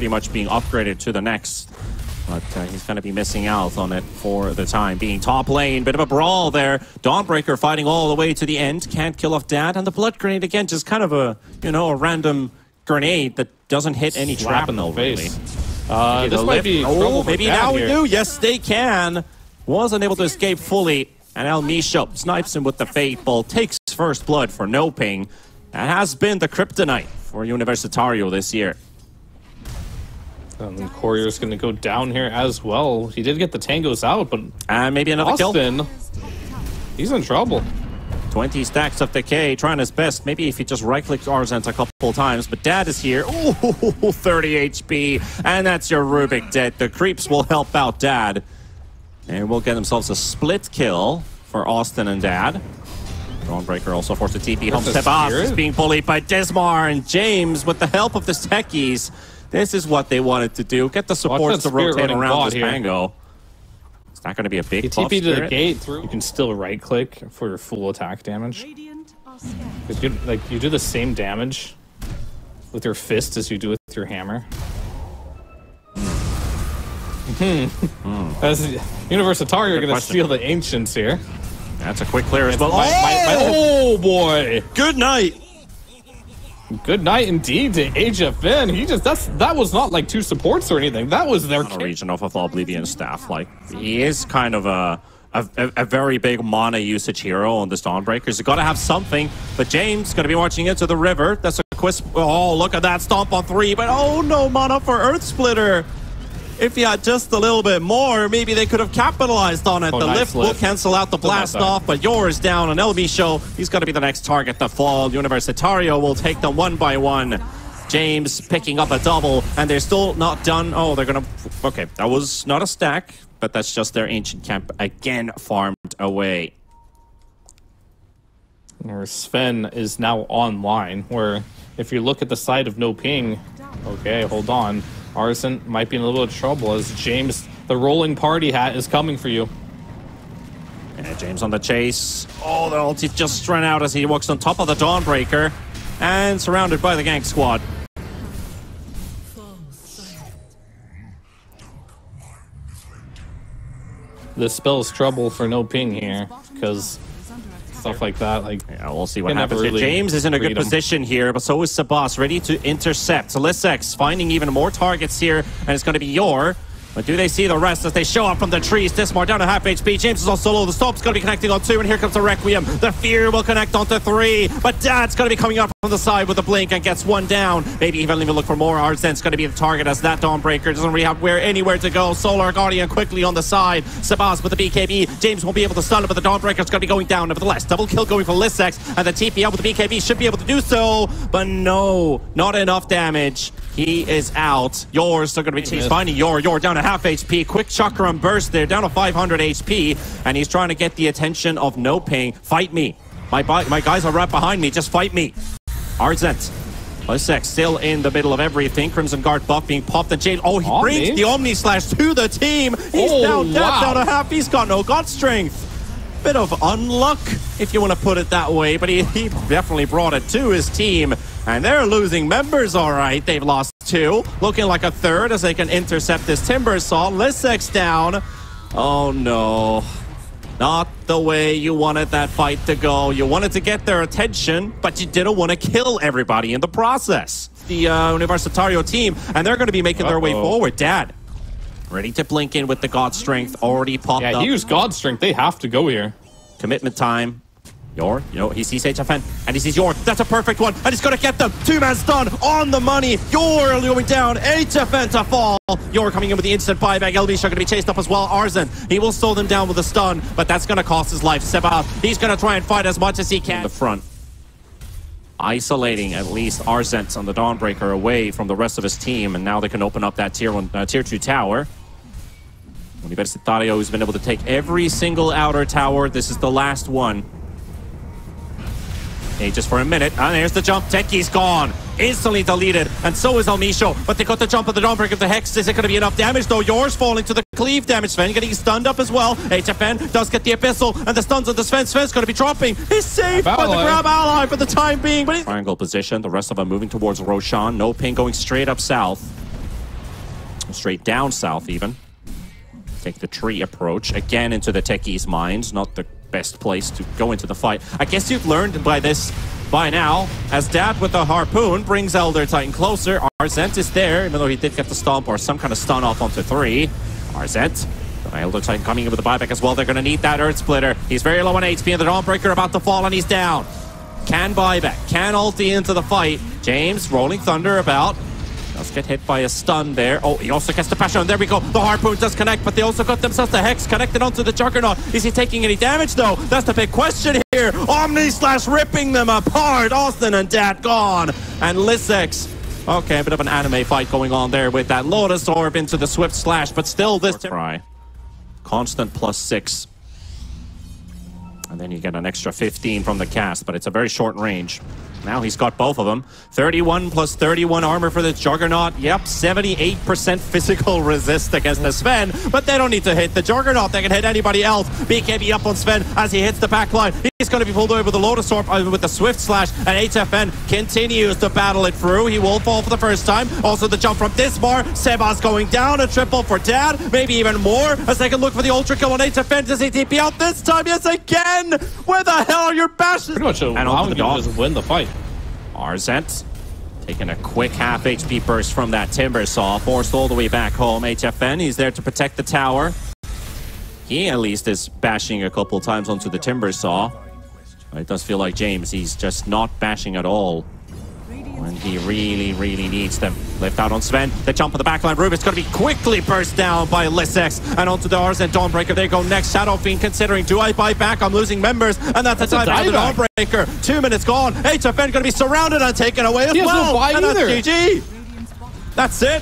pretty much being upgraded to the next. But he's going to be missing out on it for the time being. Top lane, bit of a brawl there. Dawnbreaker fighting all the way to the end. Can't kill off Dad. And the blood grenade again, just kind of a, you know, a random grenade that doesn't hit any shrapnel, really. This might be trouble for maybe Dad now here. we do. Yes, they can. Wasn't able to escape fully. And El Misho snipes him with the Fate Bolt. Takes first blood for NoPing. That has been the kryptonite for Universitario this year. And Courier's going to go down here as well. He did get the tangos out, but maybe another kill. He's in trouble. 20 stacks of decay, trying his best. Maybe if he just right-clicks Arzent a couple times. But Dad is here. Ooh, 30 HP. And that's your Rubik dead. The creeps will help out Dad. And we'll get themselves a split kill for Austin and Dad. Dawnbreaker also forced a TP home. Sebas is being bullied by Dismar and James with the help of the techies. This is what they wanted to do. Get the supports to rotate around this Mango. It's not going to be a big buff TP to the gate through. You can still right-click for your full attack damage. Because you do the same damage with your fist as you do with your hammer. As Universitario are going to steal the Ancients here. That's a quick clear as well. Oh boy! Good night. Good night indeed to HFN. He just that was not like two supports or anything. That was their region off of Oblivion staff. Like he is kind of a very big mana usage hero on this Dawnbreakers. You got to have something. But James going to be marching into the river. That's a quest. Oh, look at that stomp on 3. But oh no, mana for Earth Splitter. If he had just a little bit more, maybe they could have capitalized on it. The lift will cancel out the blast off, but yours down on El Misho. He's going to be the next target to fall. Universitario will take them one by one. James picking up a double, and they're still not done. Oh, they're going to... Okay, that was not a stack, but that's just their ancient camp again farmed away. Sven is now online, where if you look at the side of NoPing... Okay, hold on. Arsene might be in a little bit of trouble as James, the rolling party hat, is coming for you. And James on the chase. Oh, the ulti just ran out as he walks on top of the Dawnbreaker and surrounded by the gank squad. This spells trouble for NoPing here because stuff like that, like, yeah, we'll see what happens. Really James is in a good position here, but so is Sebas, ready to intercept. So Lissex finding even more targets here, and it's going to be Yor. But do they see the rest as they show up from the trees? Dismar down to half HP. James is also low. The Stomp's going to be connecting on 2, and here comes the Requiem. The Fear will connect onto 3, but Dad's going to be coming up from the side with a blink and gets 1 down. Maybe even look for more. Arzent's going to be the target as that Dawnbreaker doesn't really have anywhere to go. Solar Guardian quickly on the side. Sebas with the BKB. James won't be able to stun it, but the Dawnbreaker's going to be going down. Nevertheless, double kill going for Lissex, and the TP out with the BKB should be able to do so, but no, not enough damage. He is out. Yours still going to be finding Yor down to half HP. Quick chakram burst there, down to 500 HP. And he's trying to get the attention of NoPing. Fight me. My guys are right behind me. Just fight me. Arzent. Lissex still in the middle of everything. Crimson Guard buff being popped. And Jade. Oh, he brings the Omni Slash to the team. He's down to half. He's got no God Strength. Bit of unluck, if you want to put it that way, but he definitely brought it to his team, and they're losing members, all right. They've lost 2, looking like a 3rd as they can intercept this Timber Assault. Lissex down. Oh no, not the way you wanted that fight to go. You wanted to get their attention, but you didn't want to kill everybody in the process. The Universitario team, and they're going to be making their way forward. Dad ready to blink in with the God Strength, already popped up. Yeah, he used God Strength. They have to go here. Commitment time. Yor, he sees HFN, and he sees Yor. That's a perfect one, and he's going to get them. 2-man stun on the money. Yor going down. HFN to fall. Yor coming in with the instant buyback. LB's going to be chased up as well. Arzent, he will slow them down with a stun, but that's going to cost his life. Sebas, he's going to try and fight as much as he can. In the front. Isolating at least Arzent on the Dawnbreaker away from the rest of his team, and now they can open up that tier 2 tower. Universitario has been able to take every single outer tower. This is the last one. Hey, just for a minute. And there's the jump. Techi's gone. Instantly deleted. And so is El Misho. But they got the jump of the Dawnbreaker of the Hex. Is it going to be enough damage, though? Yours falling to the cleave damage. Sven getting stunned up as well. HFN does get the Abyssal. And the stuns of the Sven. Sven's going to be dropping. He's saved by the grab ally for the time being. But triangle position. The rest of them moving towards Roshan. NoPing going straight up south. straight down south even. Take the tree approach again into the techies' minds. Not the best place to go into the fight. I guess you've learned by now, as Dad with the harpoon brings Elder Titan closer. Arzent is there, even though he did get the stomp or some kind of stun off onto 3. Arzent, the Elder Titan coming in with the buyback as well. They're going to need that Earth Splitter. He's very low on HP, and the Dawnbreaker about to fall, and he's down. Can buyback, can ulti into the fight. James, Rolling Thunder about. Does get hit by a stun there. Oh, he also gets the passion, and there we go. The harpoon does connect, but they also got themselves the Hex connected onto the Juggernaut. Is he taking any damage, though? That's the big question here. Omni Slash ripping them apart. Austin and Dad gone. And Lissex. Okay, a bit of an anime fight going on there with that Lotus Orb into the Swift Slash, but still this try. Constant +6. And then you get an extra 15 from the cast, but it's a very short range. Now he's got both of them. 31 plus 31 armor for the Juggernaut. Yep, 78% physical resist against the Sven, but they don't need to hit the Juggernaut. They can hit anybody else. BKB up on Sven as he hits the backline. He's going to be pulled over with the Lotus Orb with the Swift Slash, and HFN continues to battle it through. He will fall for the first time. Also the jump from Dismar. Sebas going down. A triple for Dad. Maybe even more. As they can look for the Ultra Kill on HFN. Does he TP out this time? Yes, again! Where the hell are your bashes? Pretty much allowing you to just win the fight. Arzent taking a quick half HP burst from that Timber Saw, forced all the way back home. HFN, he's there to protect the tower. He at least is bashing a couple times onto the Timber Saw. It does feel like James, he's just not bashing at all when he really needs them. Lift out on Sven, the jump on the backline. Rubik's going to be quickly burst down by Lissex, and onto the Arzent Dawnbreaker. They go next. Shadow Fiend considering, do I buy back? I'm losing members, and that's a time for the Dawnbreaker. 2 minutes gone. HFN going to be surrounded and taken away as well. And that's GG. That's it.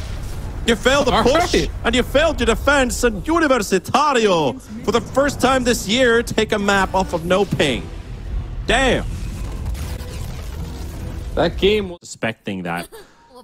You failed the push, and you failed your defense, and Universitario, for the first time this year, take a map off of NoPing. Damn. That game was expecting that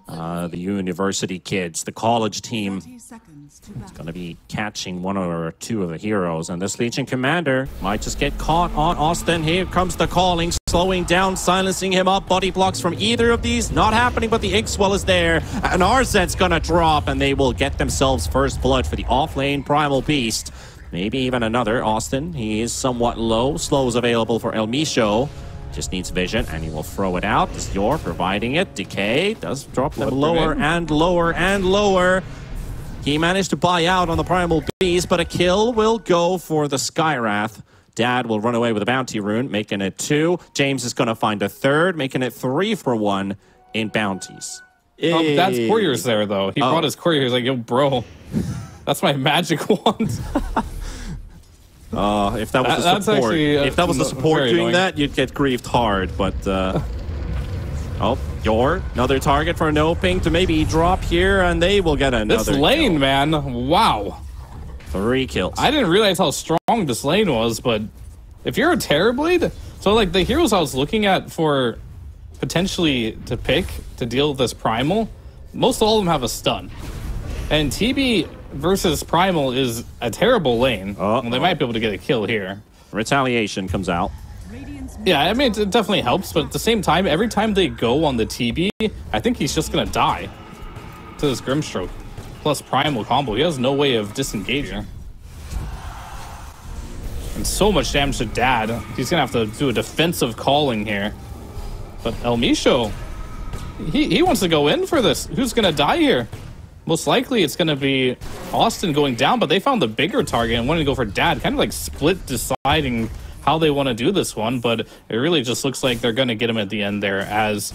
the university kids, the college team, is going to be catching one or two of the heroes, and this Legion commander might just get caught on Austin. Here comes the calling, slowing down, silencing him up. Body blocks from either of these, not happening, but the Inkswell is there, and Arzent's going to drop, and they will get themselves first blood for the off-lane Primal Beast. Maybe even another. Austin, he is somewhat low. Slow is available for El Micho. Just needs vision, and he will throw it out. This Yor providing it. Decay does drop them lower and lower and lower. He managed to buy out on the Primal Beast, but a kill will go for the Skywrath. Dad will run away with a bounty rune, making it 2. James is going to find a 3rd, making it 3 for 1 in bounties. That's Courier's there, though. He brought his Courier. He's like, yo, bro, that's my magic wand. If that was the support, if that was the support doing annoying. That, you'd get griefed hard. But oh, Yor, another target for NoPing to maybe drop here, and they will get another. This lane, kill. Man, wow, 3 kills. I didn't realize how strong this lane was, but if you're a Terrorblade, so like the heroes I was looking at for potentially to pick to deal with this Primal, most all of them have a stun, and TB versus Primal is a terrible lane. Well, they might be able to get a kill here. Retaliation comes out. Yeah, I mean, it definitely helps, but at the same time, every time they go on the TB, I think he's just going to die to this Grimstroke. Plus Primal combo. He has no way of disengaging. And so much damage to Dad. He's going to have to do a defensive calling here. But El Micho, he wants to go in for this. Who's going to die here? Most likely it's going to be Austin going down, but they found the bigger target and wanted to go for Dad. Kind of like split deciding how they want to do this one, but it really just looks like they're going to get him at the end there, as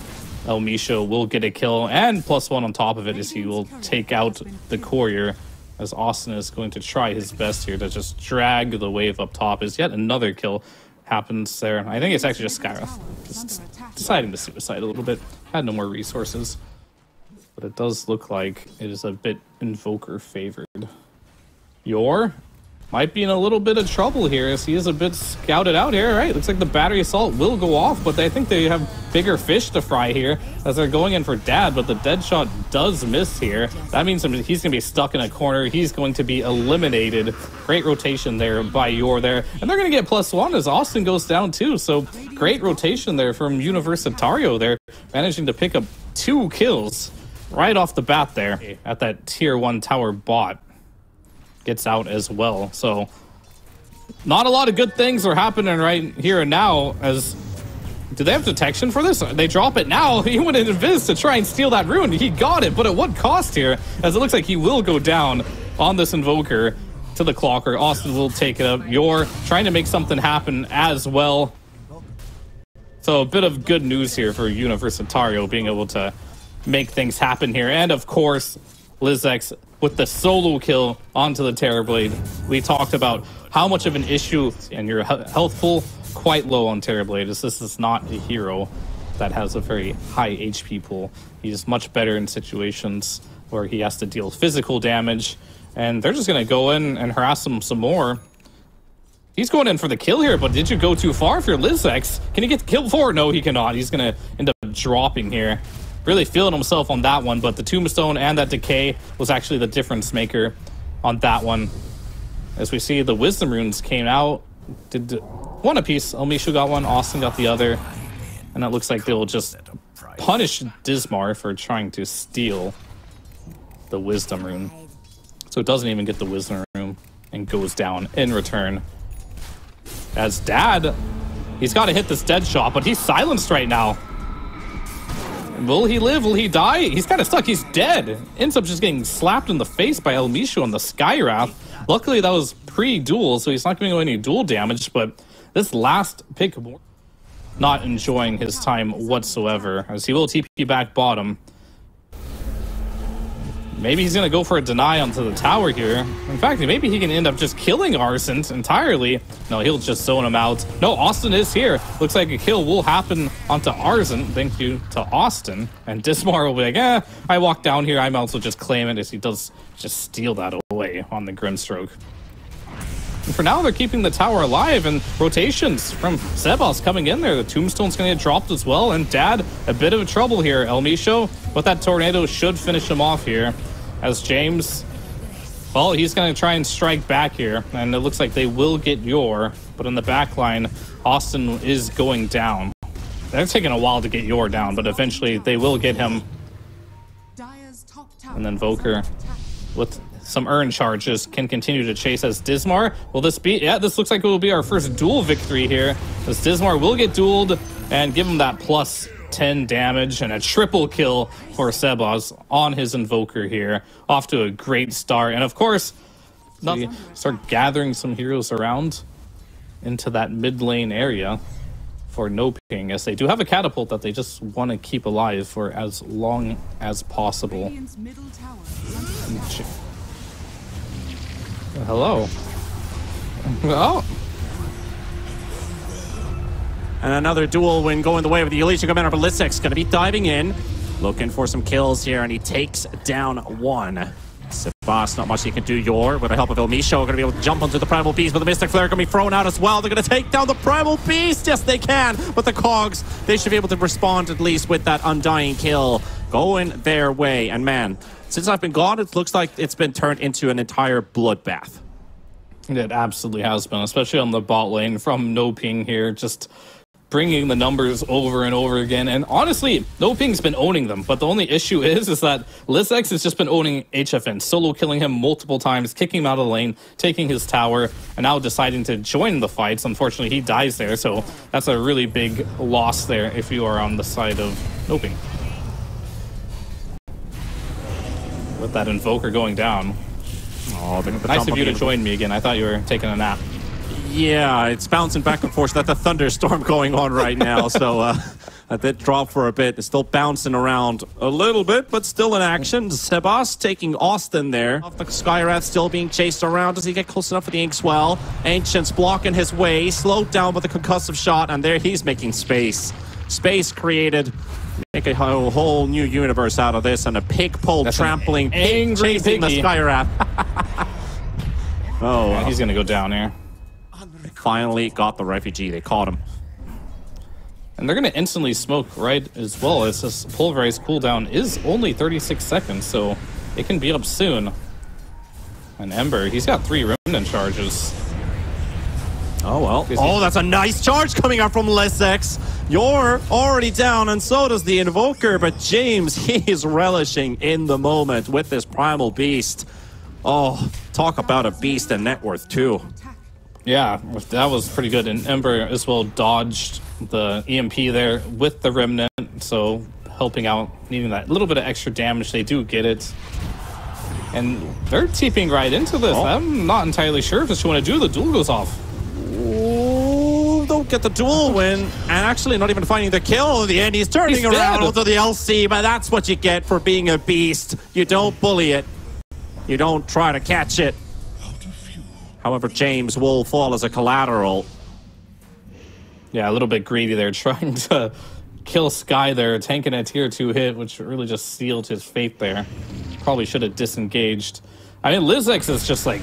El Micho will get a kill, and +1 on top of it as he will take out the Courier, as Austin is going to try his best here to just drag the wave up top, as yet another kill happens there. I think it's actually just Skywrath just deciding to suicide a little bit. Had no more resources. But it does look like it is a bit Invoker favored. Yor might be in a little bit of trouble here, as he is a bit scouted out here. Right, looks like the battery assault will go off, but I think they have bigger fish to fry here as they're going in for Dad, but the dead shot does miss here. That means he's going to be stuck in a corner. He's going to be eliminated. Great rotation there by Yor there. And they're going to get +1 as Austin goes down too. So great rotation there from Universitario there, managing to pick up 2 kills. right off the bat there at that tier 1 tower bot gets out as well. So not a lot of good things are happening right here and now. As do they have detection for this? They drop it now. He went into Viz to try and steal that rune. He got it, but at what cost here? As it looks like he will go down on this Invoker to the Clocker. Austin will take it up. You're trying to make something happen as well. So a bit of good news here for Universitario being able to make things happen here. And of course, Lizex with the solo kill onto the Terrorblade. We talked about how much of an issue, and you're healthful, quite low on Terrorblade, as this is not a hero that has a very high HP pool. He's much better in situations where he has to deal physical damage, and they're just going to go in and harass him some more. He's going in for the kill here, but did you go too far if you're Lizex? Can he get the kill before? No, he cannot. He's going to end up dropping here. Really feeling himself on that one, but the Tombstone and that Decay was actually the difference maker on that one. As we see, the Wisdom Runes came out. Did one apiece. Elmishu got one, Austin got the other. And it looks like they'll just punish Dismar for trying to steal the Wisdom Rune. So it doesn't even get the Wisdom Rune and goes down in return. As Dad, he's got to hit this dead shot, but he's silenced right now. Will he live? Will he die? He's kind of stuck. He's dead. Ends up just getting slapped in the face by Elmishu on the Skywrath. Luckily, that was pre-duel, so he's not going to go any duel damage, but this last pick, not enjoying his time whatsoever, as he will TP back bottom. Maybe he's going to go for a deny onto the tower here. In fact, maybe he can end up just killing Arsent entirely. No, he'll just zone him out. No, Austin is here. Looks like a kill will happen onto Arsent, thank you to Austin. And Dismar will be like, I walk down here, I might also just claim it, as he does just steal that away on the Grimstroke. And for now, they're keeping the tower alive, and rotations from Sebas coming in there. The Tombstone's going to get dropped as well, and Dad, a bit of trouble here. Elmishu, but that Tornado should finish him off here. As James, well, he's going to try and strike back here, and it looks like they will get Yor, but in the back line, Austin is going down. They're taking a while to get Yor down, but eventually they will get him. And then Voker, with some earn charges, can continue to chase as Dismar. Will this be? Yeah, this looks like it will be our first duel victory here, as Dismar will get dueled and give him that plus 10 damage and a triple kill for Sebas on his Invoker here. Off to a great start. And of course, start gathering some heroes around into that mid lane area for NoPing, as they do have a catapult that they just want to keep alive for as long as possible. Hello. Oh. And another duel win going the way of the Elysian Commander, but Lizex going to be diving in, looking for some kills here, and he takes down one. Sebas, not much he can do. Yor, with the help of Elmishu, going to be able to jump onto the Primal Beast, but the Mystic Flare going to be thrown out as well. They're going to take down the Primal Beast. Yes, they can. But the Cogs, they should be able to respond at least with that Undying kill going their way. And man, since I've been gone, it looks like it's been turned into an entire bloodbath. It absolutely has been, especially on the bot lane from NoPing here, just bringing the numbers over and over again. And honestly, NoPing's been owning them, but the only issue is that Lizex has just been owning HFN, solo killing him multiple times, kicking him out of the lane, taking his tower, and now deciding to join the fights. Unfortunately, he dies there, so that's a really big loss there if you are on the side of NoPing. With that Invoker going down. Oh, nice of you to join me again. I thought you were taking a nap. Yeah, it's bouncing back and forth. That's a thunderstorm going on right now, so I did drop for a bit. It's still bouncing around a little bit, but still in action. Sebas taking Austin there. The Skywrath still being chased around. Does he get close enough for the Inkswell? Ancient's blocking his way, slowed down with a concussive shot, and there he's making space. Space created. Make a whole new universe out of this, and a pig pole trampling, pig chasing the Skywrath. Oh, yeah, he's gonna go down here. They finally got the refugee. They caught him. And they're gonna instantly smoke right as well, as this pulverized cooldown is only 36 seconds, so it can be up soon. And Ember, he's got 3 remnant charges. Oh, well. Oh, that's a nice charge coming out from Lissex. You're already down, and so does the Invoker. But James, he is relishing in the moment with this Primal Beast. Oh, talk about a beast and net worth, too. Yeah, that was pretty good. And Ember as well dodged the EMP there with the Remnant. So helping out, needing that little bit of extra damage. They do get it. And they're TPing right into this. Oh. I'm not entirely sure if it's want to do. The duel goes off. Ooh, don't get the duel win. And actually not even finding the kill in the end. He's turning around onto the LC, but that's what you get for being a beast. You don't bully it. You don't try to catch it. However, James will fall as a collateral. Yeah, a little bit greedy there, trying to kill Sky there, tanking a tier 2 hit, which really just sealed his fate there. Probably should have disengaged. I mean, Lissex is just like,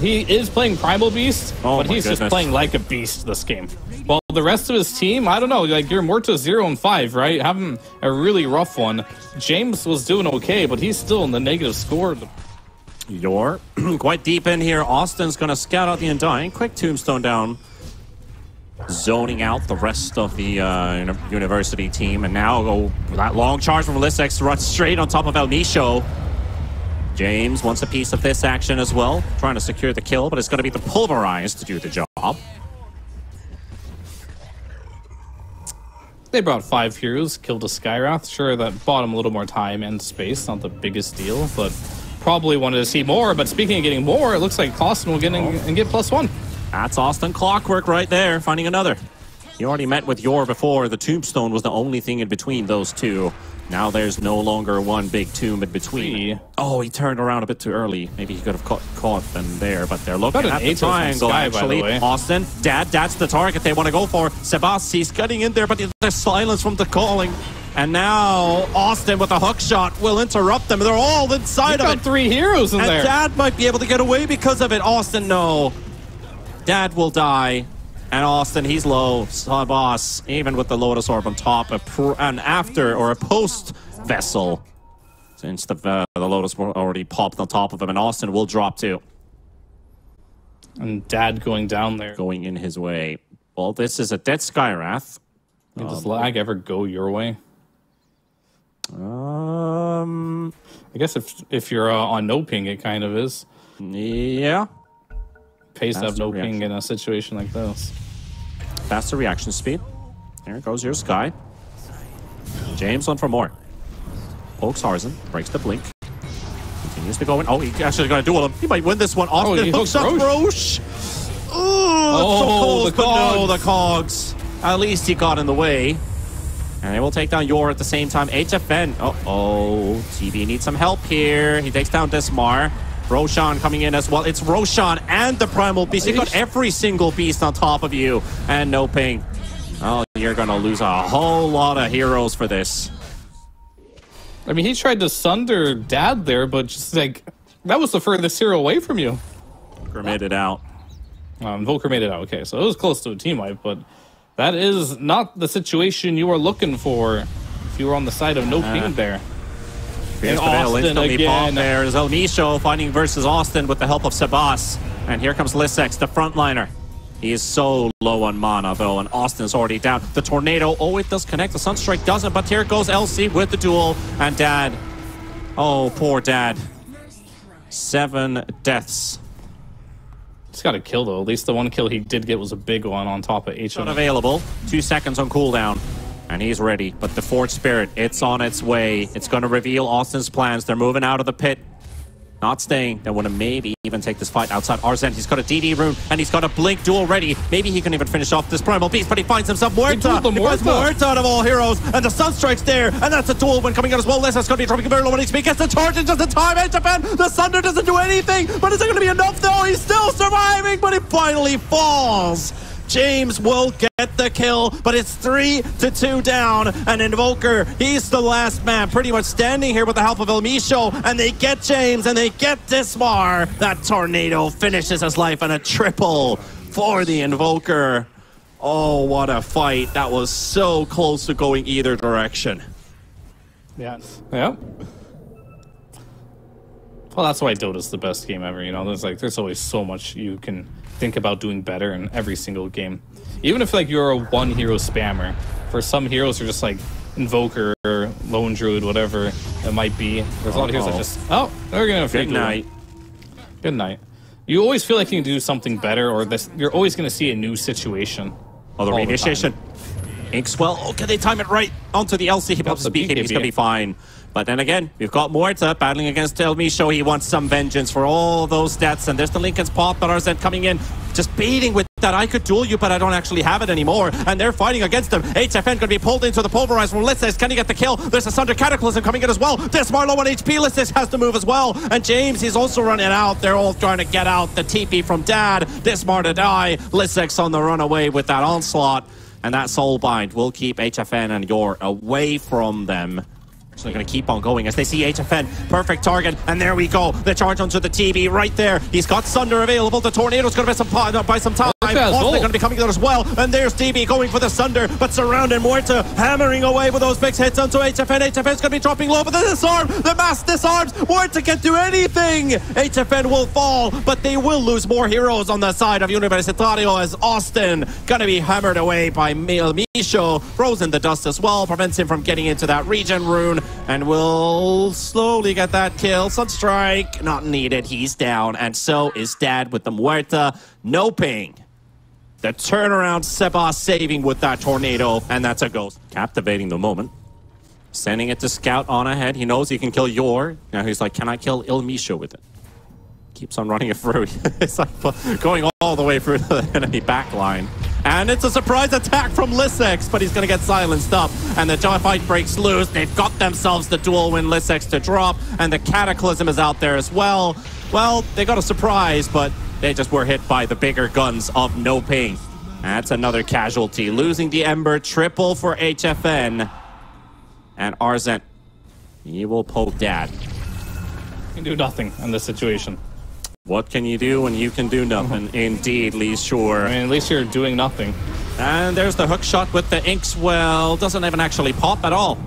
he is playing Primal Beast, but he's just playing like a beast this game. Well, the rest of his team, I don't know, like you're Morta 0-5, right? Having a really rough one. James was doing okay, but he's still in the negative score. You're quite deep in here. Austin's going to scout out the Undying. Quick tombstone down. Zoning out the rest of the University team. And now go that long charge from Lissex runs straight on top of El Nisho. James wants a piece of this action as well. Trying to secure the kill, but it's going to be the Pulverize to do the job. They brought 5 heroes, killed a Skywrath. Sure, that bought him a little more time and space. Not the biggest deal, but probably wanted to see more. But speaking of getting more, it looks like Austin will get +1. That's Austin clockwork right there, finding another. He already met with Yor before. The tombstone was the only thing in between those two. Now there's no longer one big tomb in between. Oh, he turned around a bit too early. Maybe he could have caught them there, but they're looking at the triangle, actually. Austin, that's the target they want to go for. Sebasti's cutting in there, but there's silence from the calling. And now Austin with a hook shot will interrupt them. They're all inside of it. 3 heroes in there. And Dad might be able to get away because of it. Austin, no. Dad will die. And Austin, he's low. Boss, even with the Lotus Orb on top, an after or a post vessel, since the Lotus Orb already popped on top of him, and Austin will drop too. And Dad going down there, going in his way. Well, this is a dead Skywrath. Does lag ever go your way? I guess if you're on NoPing, it kind of is. Yeah. Pays to have NoPing in a situation like this. Faster reaction speed. There goes your Sky. James on for more. Pokes Harzen, breaks the blink. Continues to go in. Oh, he's actually going to duel him. He might win this one. Austin hooks up Roche. Oh, so close, the cogs. At least he got in the way. And they will take down Yor at the same time. HFN. Oh, TV needs some help here. He takes down Desmar. Roshan coming in as well. It's Roshan and the Primal Beast. You got every single beast on top of you. And NoPing. Oh, you're going to lose a whole lot of heroes for this. I mean, he tried to sunder Dad there, but just like, that was the furthest hero away from you. Volker made it out. Volker made it out. Okay, so it was close to a team wipe, but that is not the situation you are looking for if you were on the side of NoPing there. And Austin again. There's El Nisho fighting versus Austin with the help of Sebas. And here comes Lissex, the frontliner. He is so low on mana, though, and Austin's already down. The Tornado, oh, it does connect. The Sunstrike doesn't, but here goes LC with the duel. And Dad. Oh, poor Dad. 7 deaths. He's got a kill, though. At least the one kill he did get was a big one on top of H1. Unavailable. 2 seconds on cooldown. And he's ready, but the Forge Spirit, it's on its way. It's going to reveal Austin's plans. They're moving out of the pit. Not staying. They want to maybe even take this fight outside Arzent. He's got a DD rune, and he's got a Blink duel ready. Maybe he can even finish off this Primal Beast, but he finds himself Muerta. He finds Muerta out of all heroes, and the Sunstrike's there, and that's a duel when coming out as well. Lissex going to be dropping very low on HP. Gets the charge in just in time. HFN, the Sunder doesn't do anything, but is it going to be enough, though? He's still surviving, but he finally falls. James will get the kill, but it's 3-2 down. And Invoker, he's the last man, pretty much standing here with the help of El Misho, and they get James and they get Dismar. That Tornado finishes his life on a triple for the Invoker. Oh, what a fight. That was so close to going either direction. Yeah. Yeah. Well, that's why Dota's the best game ever, you know? There's always so much you can think about doing better in every single game. Even if, like, you're a one-hero spammer, for some heroes you're just, like, Invoker, or Lone Druid, whatever it might be. There's a lot of heroes that just... Oh, they're gonna Good night. Good night. You always feel like you can do something better, or you're always gonna see a new situation. Oh, the reinitiation. Inkswell, oh, can they time it right onto the LC? He pops the BKB, he's gonna be fine. But then again, we've got Muerta battling against El Misho. He wants some vengeance for all those deaths. And there's the Lincoln's pop, but Arzent coming in, just baiting with that. I could duel you, but I don't actually have it anymore. And they're fighting against him. HFN going to be pulled into the pulverize from Lisses. Can he get the kill? There's a Sunder Cataclysm coming in as well. Dismar low on HP. Lisses has to move as well. And James, he's also running out. They're all trying to get out the TP from Dad. Dismar to die. Lissex on the runaway with that onslaught. And that Soulbind will keep HFN and Yor away from them. So they're going to keep on going as they see HFN. Perfect target. And there we go. The charge onto the TB right there. He's got Sunder available. The Tornado's going to buy some time. Also, they're going to be coming there as well. And there's DB going for the Sunder. But surrounded Muerta hammering away with those big hits onto HFN. HFN's going to be dropping low. But the disarm. The mass disarms. Muerta can't do anything. HFN will fall. But they will lose more heroes on the side of Universitario as Austin going to be hammered away by Misho. Throws in the dust as well. Prevents him from getting into that regen rune. And we'll slowly get that kill. Sunstrike, not needed. He's down. And so is Dad with the Muerta. NoPing. The turnaround, Sebas saving with that tornado. And that's a ghost. Captivating the moment. Sending it to Scout on ahead. He knows he can kill Yor. Now he's like, can I kill Il Misho with it? Keeps on running it through. It's like going all the way through the enemy backline. And it's a surprise attack from Lissex, but he's going to get silenced up. And the fight breaks loose. They've got themselves the duel win Lissex to drop. And the Cataclysm is out there as well. Well, they got a surprise, but they just were hit by the bigger guns of NoPing. That's another casualty. Losing the Ember, triple for HFN. And Arzent, he will poke Dad. You can do nothing in this situation. What can you do when you can do nothing? Indeed, Lee Shore. I mean, at least you're doing nothing. And there's the hook shot with the Inkswell. Doesn't even actually pop at all.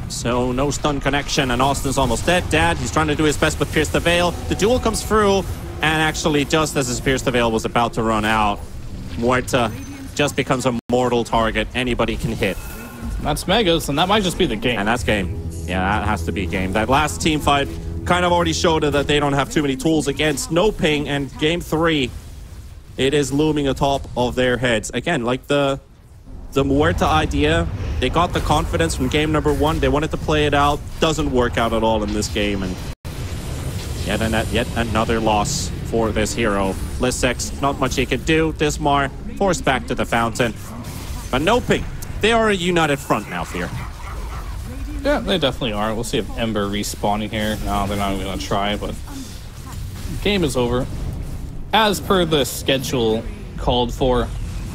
So no stun connection, and Austin's almost dead. Dad, he's trying to do his best with Pierce the Veil. The duel comes through, and actually just as his Pierce the Veil was about to run out, Muerta just becomes a mortal target anybody can hit. That's Megas, and that might just be the game. And that's game. Yeah, that has to be game. That last team fight kind of already showed that they don't have too many tools against NoPing, and game 3, it is looming atop of their heads. Again, like the Muerta idea, they got the confidence from game number 1. They wanted to play it out. Doesn't work out at all in this game, and yet another loss for this hero. Lissex, not much he could do. Dismar forced back to the fountain. But NoPing, they are a united front now, Fear. Yeah, they definitely are. We'll see if Ember respawning here. No, they're not even going to try, but game is over. As per the schedule called for,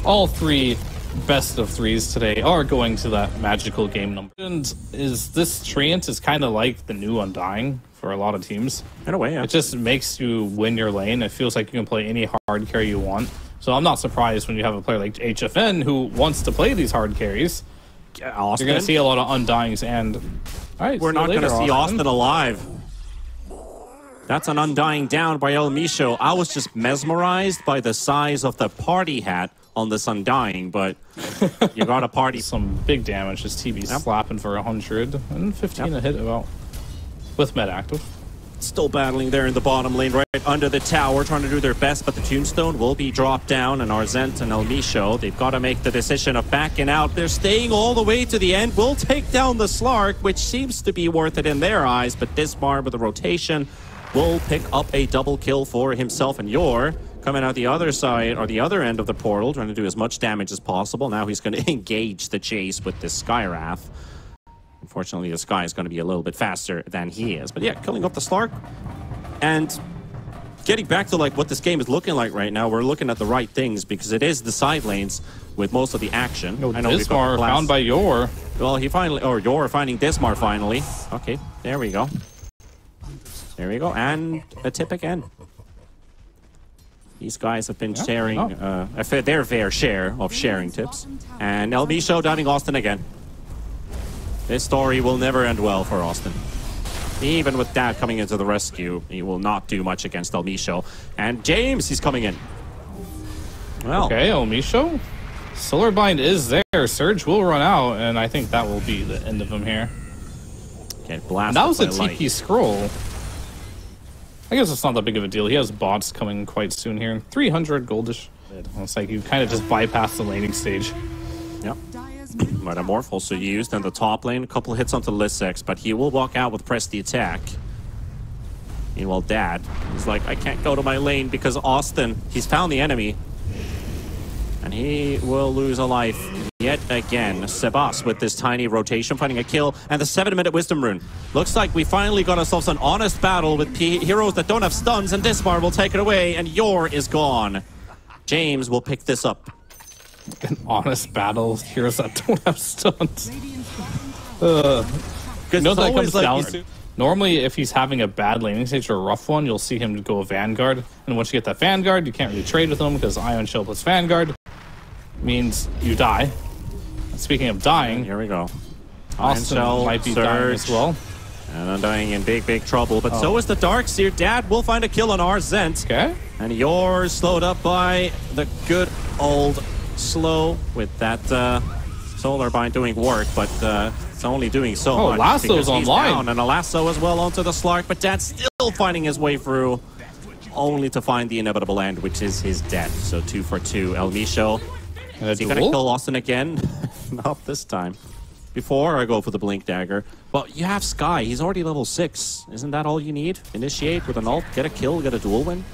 all 3 best of 3s today are going to that magical game number. And this Treant is kind of like the new Undying for a lot of teams. In a way, yeah. It just makes you win your lane. It feels like you can play any hard carry you want. So I'm not surprised when you have a player like HFN who wants to play these hard carries. Austin. You're going to see a lot of Undyings, and all right, we're not going to see Austin alive. That's an Undying down by El Misho. I was just mesmerized by the size of the party hat on this Undying, but you got a party. Some big damage. His TB slapping for 115 a hit about with med active. Still battling there in the bottom lane, right under the tower, trying to do their best, but the Tombstone will be dropped down, and Arzent and El Misho, they've got to make the decision of backing out. They're staying all the way to the end, will take down the Slark, which seems to be worth it in their eyes, but Dismar with the rotation will pick up a double kill for himself, and Yor coming out the other side, or the other end of the portal, trying to do as much damage as possible. Now he's going to engage the chase with this Skywrath. Unfortunately, the Sky is going to be a little bit faster than he is. But yeah, killing off the Slark. And getting back to like what this game is looking like right now, we're looking at the right things because it is the side lanes with most of the action. No, I know Dismar found by Yor. Well, he finally, or Yor finding Dismar finally. Okay, there we go. There we go. And a tip again. These guys have been sharing their fair share of sharing tips. And El Misho diving Austin again. This story will never end well for Austin. Even with Dad coming into the rescue, he will not do much against Elmisho. And James, he's coming in. Well. Okay, Elmisho. Solar Bind is there. Surge will run out, and I think that will be the end of him here. Okay, blast. That was a TP scroll. I guess it's not that big of a deal. He has bots coming quite soon here. 300 goldish. It's like you kind of just bypass the laning stage. Yep. Metamorph also used in the top lane. A couple hits onto Lissex, but he will walk out with press the attack. Meanwhile, Dad, he's like, I can't go to my lane because Austin, he's found the enemy. And he will lose a life yet again. Sebas with this tiny rotation, finding a kill, and the 7-minute Wisdom Rune. Looks like we finally got ourselves an honest battle with heroes that don't have stuns, and Dismar will take it away, and Yor is gone. James will pick this up. An honest battle, heroes that don't have stuns. You know that comes down to? Normally, if he's having a bad laning stage or a rough one, you'll see him go Vanguard. And once you get that Vanguard, you can't really trade with him because Ion Shell plus Vanguard means you die. And speaking of dying, here we go. Austin might be dying as well. And Undying in big trouble, but so is the Darkseer. Dad will find a kill on our Zent. Okay. And yours slowed up by the good old Slow with that Solar Bind doing work, but it's only doing so much. Oh, Lasso's online. Down, and a Lasso as well onto the Slark, but Dad's still finding his way through, only to find the inevitable end, which is his death. So 2 for 2. Elmisho. Is he going to kill Austin again? Not this time. Before I go for the Blink Dagger. Well, you have Sky. He's already level 6. Isn't that all you need? Initiate with an ult, get a kill, get a duel win?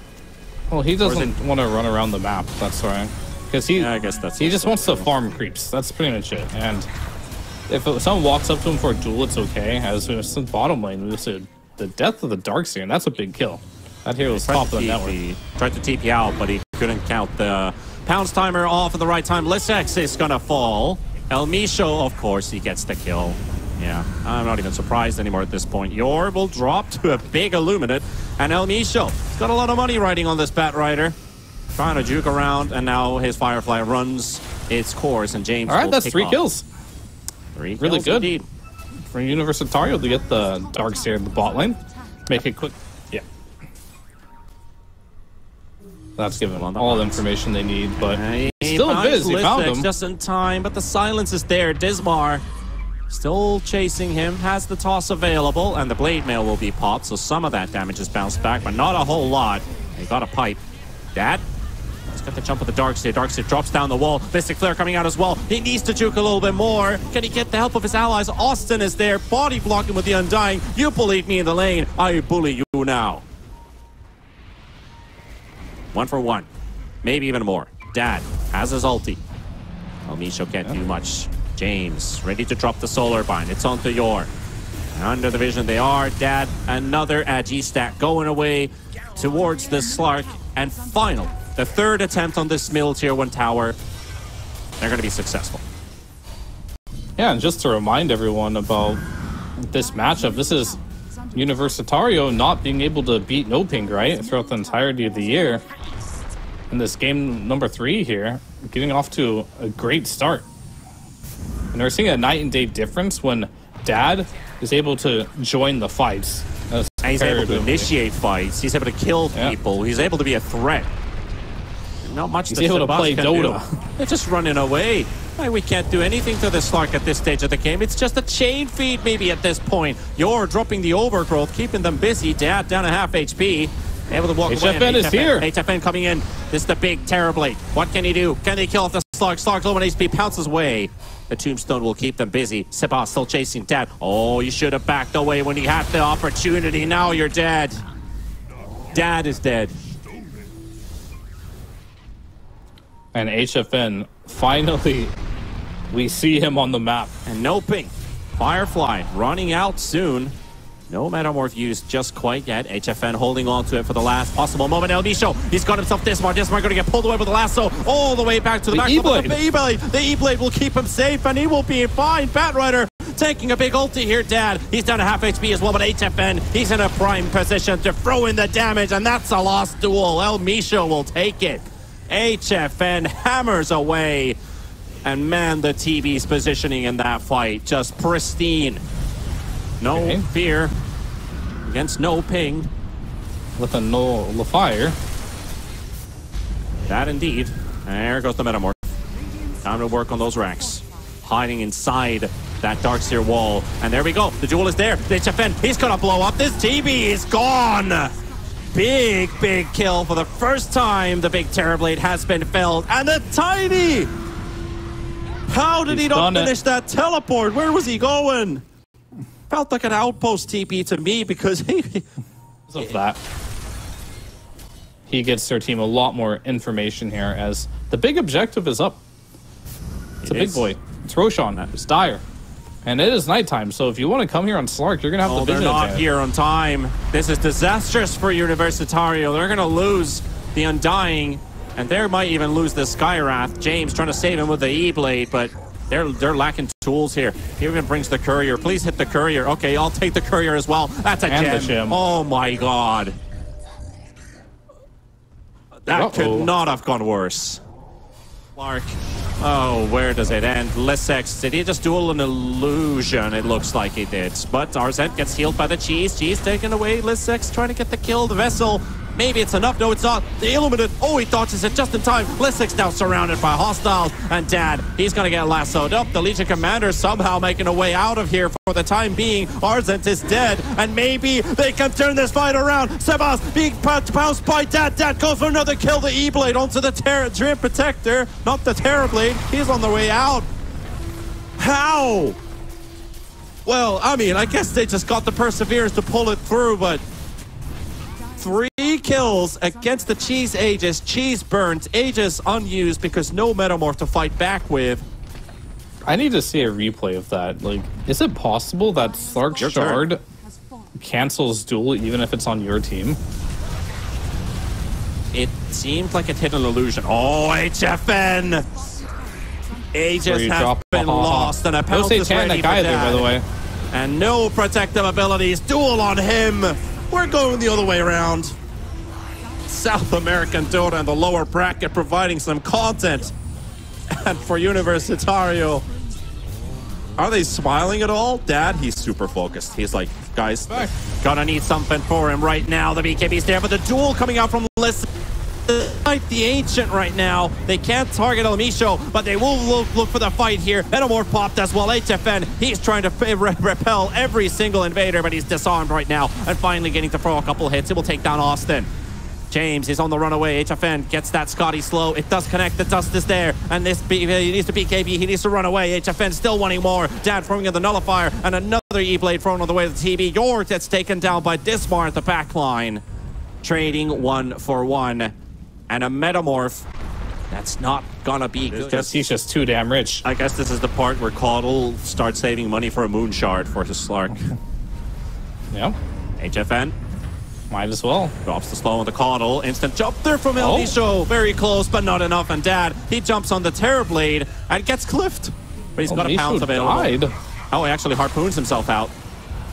Well, he doesn't want to run around the map. That's right. Because he, I guess that's he just wants to farm creeps. That's pretty much it. And if someone walks up to him for a duel, it's okay. As soon as the bottom lane, we said the death of the Darkseer, and that's a big kill. That hero was top of the network. Tried to TP out, but he couldn't count the pounds timer off at the right time. Lissex is gonna fall. Elmisho, of course, he gets the kill. Yeah, I'm not even surprised anymore at this point. Yor will drop to a big Illuminate, and Elmisho, he's got a lot of money riding on this Bat Rider. Trying to juke around, and now his Firefly runs its course, and James all right, that's 3 kills. 3 kills really good indeed. For Universitario to get the Darkseer in the bot lane. Make it quick. Yeah. That's given all the information they need, but still Viz, he found him. Just in time, but the silence is there. Dismar still chasing him, has the toss available, and the Blade Mail will be popped, so some of that damage is bounced back, but not a whole lot. He got a pipe. Dad? He's got the jump of the Darkseer. Darkseer drops down the wall. Mystic Flare coming out as well. He needs to juke a little bit more. Can he get the help of his allies? Austin is there, body blocking with the Undying. You bullied me in the lane. I bully you now. 1 for 1. Maybe even more. Dad has his ulti. Elmisho can't do much. James ready to drop the Solar Bind. It's onto Yor. Under the vision they are. Dad, another Agi stack going away towards the Slark. And final, the 3rd attempt on this middle tier 1 tower. They're going to be successful. Yeah, and just to remind everyone about this matchup, this is Universitario not being able to beat NoPing, right? Throughout the entirety of the year. In this game number 3 here, getting off to a great start. And we're seeing a night and day difference when Dad is able to join the fights. And he's able to initiate fights. He's able to kill people. He's able to be a threat. Not much. He's able to play Dota. They're just running away. We can't do anything to this Slark at this stage of the game. It's just a chain feed maybe at this point. You're dropping the overgrowth, keeping them busy. Dad down a half HP. Able to walk away. HFN is here. HFN coming in. This is the big Terrorblade. What can he do? Can they kill off the Slark? Slark's low on HP, pounces away. The Tombstone will keep them busy. Sebas still chasing Dad. Oh, you should have backed away when you had the opportunity. Now you're dead. Dad is dead. And HFN, finally, we see him on the map. And NoPing. Firefly running out soon. No Metamorph used just quite yet. HFN holding on to it for the last possible moment. Elmisho, he's got himself Dismar. Dismar going to get pulled away with the lasso all the way back to the back. E-Blade. The E-Blade will keep him safe, and he will be fine. Bat Rider taking a big ulti here, Dad. He's down to half HP as well, but HFN, he's in a prime position to throw in the damage, and that's a lost duel. Elmisho will take it. HFN hammers away. And man, the TV's positioning in that fight, just pristine. No fear. against NoPing. With a nullifier. That indeed. There goes the Metamorph. Time to work on those racks. Hiding inside that Darkseer wall. And there we go. The duel is there. The HFN, he's gonna blow up. This TB is gone. Big kill for the first time. The big Terrorblade has been felled. And the Tiny! How did he not finish that teleport? Where was he going? Felt like an outpost TP to me because he... Of that. He gets their team a lot more information here as the big objective is up. It's a big boy. It's Roshan. It's Dire. And it is nighttime, so if you want to come here on Slark, you're going to have the vision. They're not here on time. This is disastrous for Universitario. They're going to lose the Undying, and they might even lose the Skywrath. James trying to save him with the E-Blade, but they're lacking tools here. He even brings the Courier. Please hit the Courier. Okay, I'll take the Courier as well. That's a gem. Oh my god. That could not have gone worse. Clark. Oh, where does it end? Lissex, did he just duel an illusion? It looks like he did. But Arzent gets healed by the Cheese. Cheese taken away. Lissex trying to get the kill. The Vessel. Maybe it's enough. No, it's not. The Illuminate. Oh, he dodges it just in time. Lissex now surrounded by hostiles. And Dad, he's going to get lassoed up. The Legion Commander somehow making a way out of here for the time being. Arzent is dead. And maybe they can turn this fight around. Sebas being pounced by Dad. Dad goes for another kill. The E-Blade onto the Dream Protector. Not the Terrorblade. He's on the way out. How? Well, I mean, I guess they just got the Perseverance to pull it through, but 3 kills against the Cheese Aegis. Cheese burnt, Aegis unused because no Metamorph to fight back with. I need to see a replay of that. Like, is it possible that Slark Shard cancels duel even if it's on your team? It seemed like it hit an illusion. Oh, HFN! Aegis has been lost, and a pounce is ready for Dad. By the way. And no protective abilities. Duel on him. We're going the other way around. South American Dota in the lower bracket providing some content. And for Universitario, are they smiling at all? Dad, he's super focused. He's like, guys, gonna need something for him right now. The BKB's there, but the duel coming out from Listen. Fight the Ancient right now. They can't target El Micho, but they will look for the fight here. Metamorph popped as well. HFN, he's trying to repel every single invader, but he's disarmed right now. And finally getting to throw a couple hits. It will take down Austin. James is on the runaway. HFN gets that Scotty slow. It does connect. The dust is there. And this he needs to BKB. He needs to run away. HFN still wanting more. Dad throwing in the Nullifier. And another E-Blade thrown on the way to the TB. York gets taken down by Dismar at the back line. Trading 1-for-1. And a Metamorph. That's not gonna be good. He's just too damn rich. I guess this is the part where Qhali starts saving money for a Moon Shard for his Slark. Yeah. HFN. Might as well. Drops the slow on the Qhali. Instant jump there from El Micho. Very close, but not enough. And Dad, he jumps on the Terrorblade and gets cliffed. But he's got a pounce available. Oh, he actually harpoons himself out.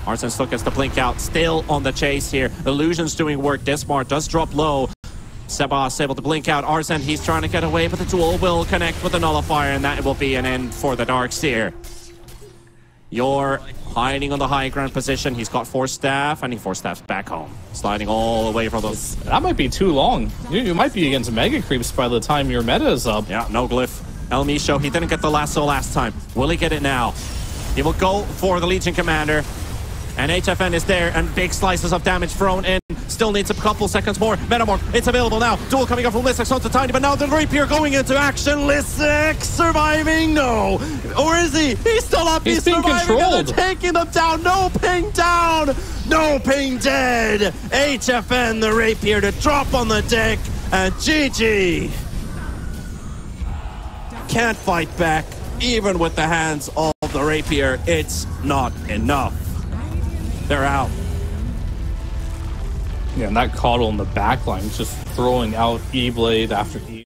Arsene still gets the blink out. Still on the chase here. Illusion's doing work. Dismar does drop low. Sebas able to blink out. Arsene, he's trying to get away, but the duel will connect with the Nullifier, and that will be an end for the Darkseer. You're hiding on the high ground position. He's got 4 staff, and he 4 staffs back home. Sliding all the way from those. That might be too long. You might be against Mega Creeps by the time your meta is up. Yeah, no glyph. El Micho, he didn't get the lasso last time. Will he get it now? He will go for the Legion Commander. And HFN is there, and big slices of damage thrown in. Still needs a couple seconds more. Metamorph, it's available now. Duel coming up from Lissex onto Tiny, but now the Rapier going into action. Lissex surviving? No. Or is he? He's still up. He's surviving. Controlled. And they're taking them down. NoPing down. NoPing dead. HFN, the Rapier to drop on the deck. And GG. Can't fight back. Even with the hands of the Rapier, it's not enough. They're out. Yeah, and that Qhali in the back line just throwing out E-Blade after E.